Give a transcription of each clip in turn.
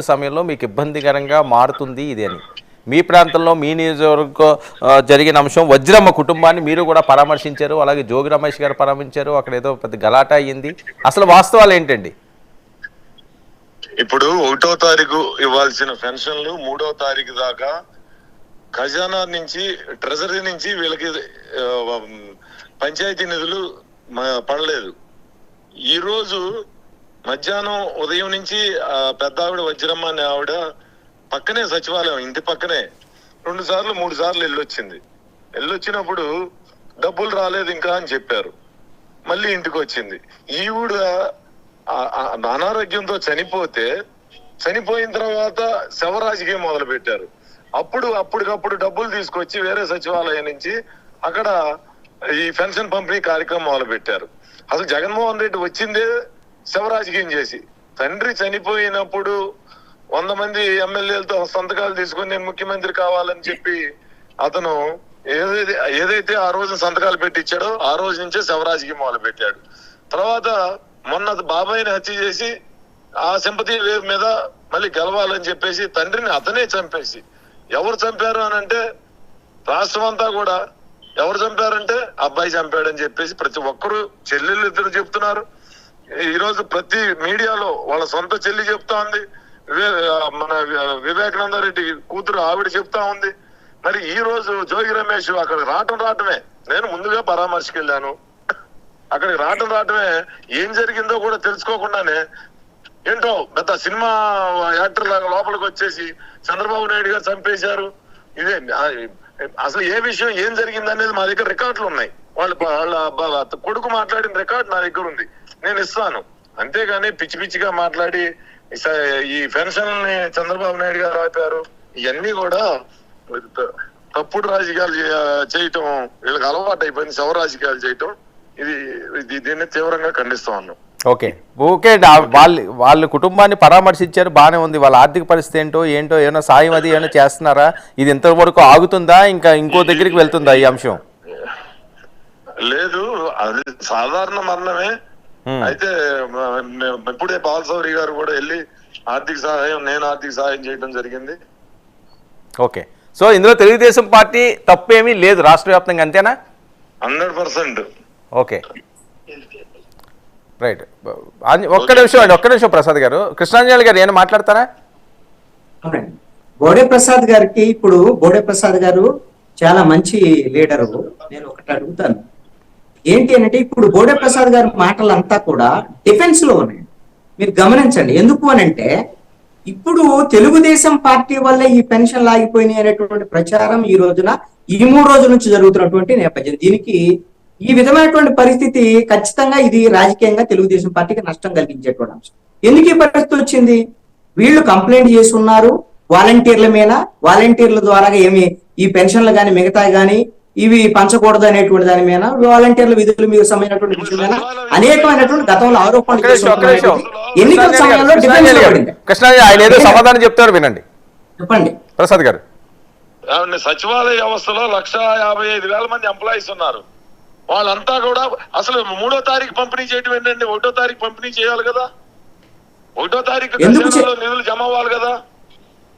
సమయంలో మీకు ఇబ్బందికరంగా మారుతుంది ఇది అని మీ ప్రాంతంలో మీ నియోజకవర్గం జరిగిన అంశం వజ్రమ్మ కుటుంబాన్ని మీరు కూడా పరామర్శించారు, అలాగే జోగి రమేష్ గారు పరామర్శించారు, అక్కడ ఏదో పెద్ద గలాటా అయ్యింది. అసలు వాస్తవాలు ఏంటండి? ఇప్పుడు 1వ తారీఖు ఇవ్వాల్సిన పెన్షన్లు 3వ తారీఖు దాకా ఖజానా నుంచి ట్రెజరీ నుంచి వీళ్ళకి పంచాయతీ నిధులు పడలేదు. ఈ రోజు మధ్యాహ్నం ఉదయం నుంచి పెద్ద ఆవిడ వజ్రమ్మ అనే ఆవిడ పక్కనే సచివాలయం ఇంటి పక్కనే 2 సార్లు 3 సార్లు వెళ్ళొచ్చినప్పుడు డబ్బులు రాలేదు ఇంకా అని చెప్పారు. మళ్ళీ ఇంటికి వచ్చింది. ఈవిడ అనారోగ్యంతో చనిపోయిన తర్వాత శవ రాజకీయం మొదలు పెట్టారు. అప్పటికప్పుడు డబ్బులు తీసుకొచ్చి వేరే సచివాలయం నుంచి అక్కడ ఈ పెన్షన్ పంపిణీ కార్యక్రమం మొదలు పెట్టారు. అసలు జగన్మోహన్ రెడ్డి వచ్చిందే శవ రాజకీయం చేసి, తండ్రి చనిపోయినప్పుడు 100 మంది ఎమ్మెల్యేలతో సంతకాలు తీసుకుని నేను ముఖ్యమంత్రి కావాలని చెప్పి అతను ఏదైతే ఆ రోజు సంతకాలు పెట్టించాడో ఆ రోజు నుంచే శవ రాజకీయం మొదలు పెట్టాడు. తర్వాత మొన్న బాబాయిని హత్య చేసి ఆ సింపతి వేవ్ మీద మళ్ళీ గెలవాలని చెప్పేసి తండ్రిని అతనే చంపేసి, ఎవరు చంపారు అని అంటే రాష్ట్రం అంతా కూడా ఎవరు చంపారంటే అబ్బాయి చంపాడని చెప్పేసి ప్రతి ఒక్కరు చెల్లెళ్ళు ఇద్దరు చెప్తున్నారు. ఈ రోజు ప్రతి మీడియాలో వాళ్ళ సొంత చెల్లి చెప్తా ఉంది, మన వివేకానంద రెడ్డి కూతురు ఆవిడ చెప్తా ఉంది. మరి ఈ రోజు జోగి రమేష్ అక్కడ రావటమే, నేను ముందుగా పరామర్శకు వెళ్ళాను, అక్కడికి రావటమే ఏం జరిగిందో కూడా తెలుసుకోకుండానే ఏంటో పెద్ద సినిమా యాక్టర్ లాగా లోపలికి వచ్చేసి చంద్రబాబు నాయుడు గారు చంపేశారు. ఇదే అసలు ఏ విషయం ఏం జరిగింది అనేది మా దగ్గర రికార్డులు ఉన్నాయి. వాళ్ళ కొడుకు మాట్లాడిన రికార్డు నా దగ్గర ఉంది, నేను ఇస్తాను. అంతేగాని పిచ్చిగా మాట్లాడి ఈ పెన్షన్ ని చంద్రబాబు నాయుడు గారు ఆపారు, ఇవన్నీ కూడా తప్పుడు రాజకీయాలు చేయటం వీళ్ళకి అలవాటు అయిపోయింది. శవ రాజకీయాలు చేయటం దీన్ని తీవ్రంగా ఖండిస్తా ఉన్నాం. ఓకే వాళ్ళ కుటుంబాన్ని పరామర్శించారు, బాగానే ఉంది. వాళ్ళ ఆర్థిక పరిస్థితి ఏంటో ఏమైనా సాయం అది ఏమైనా చేస్తున్నారా? ఇది ఇంతవరకు ఆగుతుందా, ఇంకో దగ్గరికి వెళ్తుందా ఈ అంశం? లేదు, అది సాధారణ మరణమే. అయితే ఇప్పుడే బాలశౌరి గారు కూడా వెళ్ళి నేను ఆర్థిక సహాయం చేయడం జరిగింది. ఓకే, సో ఇందులో తెలుగుదేశం పార్టీ తప్పేమీ లేదు రాష్ట్ర వ్యాప్తంగా, అంతేనా? 100%. Okay, right. ఒక్క నిమిషం ప్రసాద్ గారు, కృష్ణాంజలి గారు ఏమైనా మాట్లాడతారా? బోడే ప్రసాద్ గారికి, ఇప్పుడు బోడే ప్రసాద్ గారు చాలా మంచి లీడరు. నేను ఒకటి అడుగుతాను ఏంటి అంటే, ఇప్పుడు బోడే ప్రసాద్ గారి మాటలంతా కూడా డిఫెన్స్ లో ఉన్నాయి. మీరు గమనించండి. ఎందుకు అనంటే, ఇప్పుడు తెలుగుదేశం పార్టీ వల్ల ఈ పెన్షన్లు ఆగిపోయినాయి అనేటువంటి ప్రచారం ఈ రోజున ఈ 3 రోజుల నుంచి జరుగుతున్నటువంటి నేపథ్యం. దీనికి ఈ విధమైనటువంటి పరిస్థితి ఖచ్చితంగా ఇది రాజకీయంగా తెలుగుదేశం పార్టీకి నష్టం కలిగించేటువంటి అంశం. ఎందుకు ఈ పరిస్థితి వచ్చింది? వీళ్ళు కంప్లైంట్ చేసి ఉన్నారు వాలంటీర్ల మీద, వాలంటీర్ల ద్వారా ఏమి ఈ పెన్షన్లు కానీ మిగతా కానీ ఇవి పంచకూడదు అనేటువంటి దాని మీద, వాలంటీర్ల విధులు మీకు సంబంధించినటువంటి విషయం మీద అనేకమైనటువంటి గతంలో ఆరోపణలు ఎన్నికల సమయంలో డిఫెన్స్ లో పడింది. ఆయన ఏదో సమాధానం చెప్తారు, వినండి. చెప్పండి ప్రసాద్ గారు. సచివాలయ వ్యవస్థలో 1,55,000 మంది ఎంప్లాయీస్ ఉన్నారు. వాళ్ళంతా కూడా అసలు 3వ తారీఖు పంపిణీ చేయడం ఏంటండి? 1వ తారీఖు పంపిణీ చేయాలి కదా. 1వ తారీఖు నిధులు జమ అవ్వాలి కదా.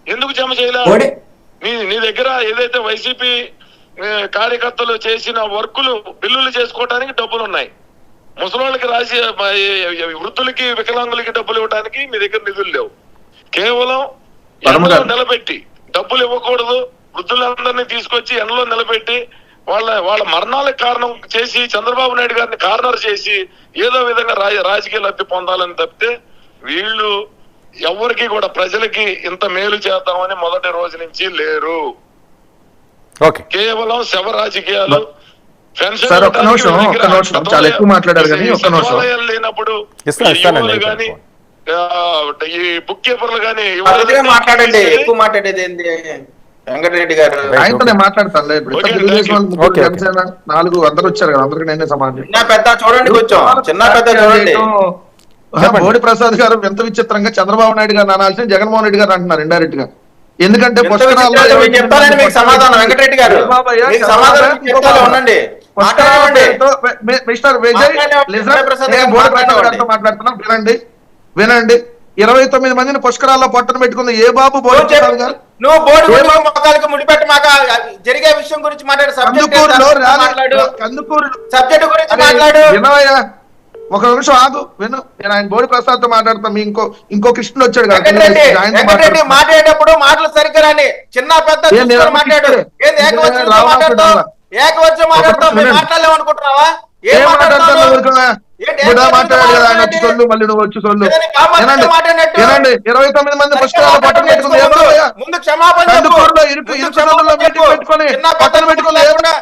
ఎందుకు జమ చేయలేదు? నీ దగ్గర ఏదైతే వైసీపీ కార్యకర్తలు చేసిన వర్కులు బిల్లులు చేసుకోవడానికి డబ్బులు ఉన్నాయి. ముసలోళ్ళకి రాసి వృద్ధులకి వికలాంగులకి డబ్బులు ఇవ్వడానికి మీ దగ్గర నిధులు లేవు. కేవలం ఎండలో నిలబెట్టి, డబ్బులు ఇవ్వకూడదు, వృద్ధులందరినీ తీసుకొచ్చి ఎండలో నిలబెట్టి వాళ్ళ మరణాలకు కారణం చేసి చంద్రబాబు నాయుడు గారిని కార్నర్ చేసి ఏదో విధంగా రాజకీయ లబ్ధి పొందాలని తప్పితే వీళ్ళు ఎవరికి కూడా ప్రజలకి ఇంత మేలు చేద్దామని మొదటి రోజు నుంచి లేరు. కేవలం శవ రాజకీయాలు. చాలా ఎక్కువ మాట్లాడారు కానీ సచివాలయాలు లేనప్పుడు కానీ ఈ బుక్ కీపర్లు కానీ మాట్లాడండి, ఎక్కువ మాట్లాడేది ఏంటి వెంకటరెడ్డి గారు? ఆయనతో మాట్లాడతాను. నాలుగు అందరు వచ్చారు కదా, అందరికి నేనే సమాధానం. చిన్న పెద్ద చూడండి. బోడి ప్రసాద్ గారు ఎంత విచిత్రంగా చంద్రబాబు నాయుడు గారు అనాల్సిన జగన్మోహన్ రెడ్డి గారు అంటున్నారు ఇండైరెక్ట్ గా. ఎందుకంటే మిస్టర్ విజయ్ మాట్లాడుతున్నాం, వినండి. 29 మందిని పుష్కరాల్లో పొట్టను పెట్టుకుంది ఏ బాబు బోడే నువ్వు చెప్పు. ప్రసాద్ గారు? నువ్వు బోర్డు గురించి మొక్కలకి ముడిపెట్టి మాకు జరిగే విషయం గురించి మాట్లాడు. కందుకూరులో మాట్లాడు. కందుకూరు సబ్జెక్ట్ గురించి మాట్లాడు. వినవయ్యా, ఒక నిమిషం ఆగు, విను. నేను ఆయన బోడి ప్రసాద్ తో మాట్లాడతాం. ఇంకో కృష్ణుడు వచ్చాడు కదా, వెంకటరెడ్డి మాట్లాడేటప్పుడు మాటలు సరిగ్గా రాని. చిన్న పెద్ద చూసుకొని మాట్లాడు. ఏంది ఏకవచనంతో మాట్లాడతావు? ఏకవచనం మాట్లాడతావు. మేము మాట్లాడలేమనుకుంటున్నావా? ఏం మాట్లాడతావు? మాట్లాడాడు కదా ఆయన వచ్చి సొల్లు, మళ్ళీ నువ్వు వచ్చి సొల్లు. ఏనండి 29 మంది పుష్కరాల్లో పొట్టను పెట్టుకుంది ఏ బాబయ్యా? ముందు క్షమాపణ కందుకూరులో ఇరుకు మీటింగ్ పెట్టుకొని పొట్టను పెట్టుకుంది ఏ బాబు?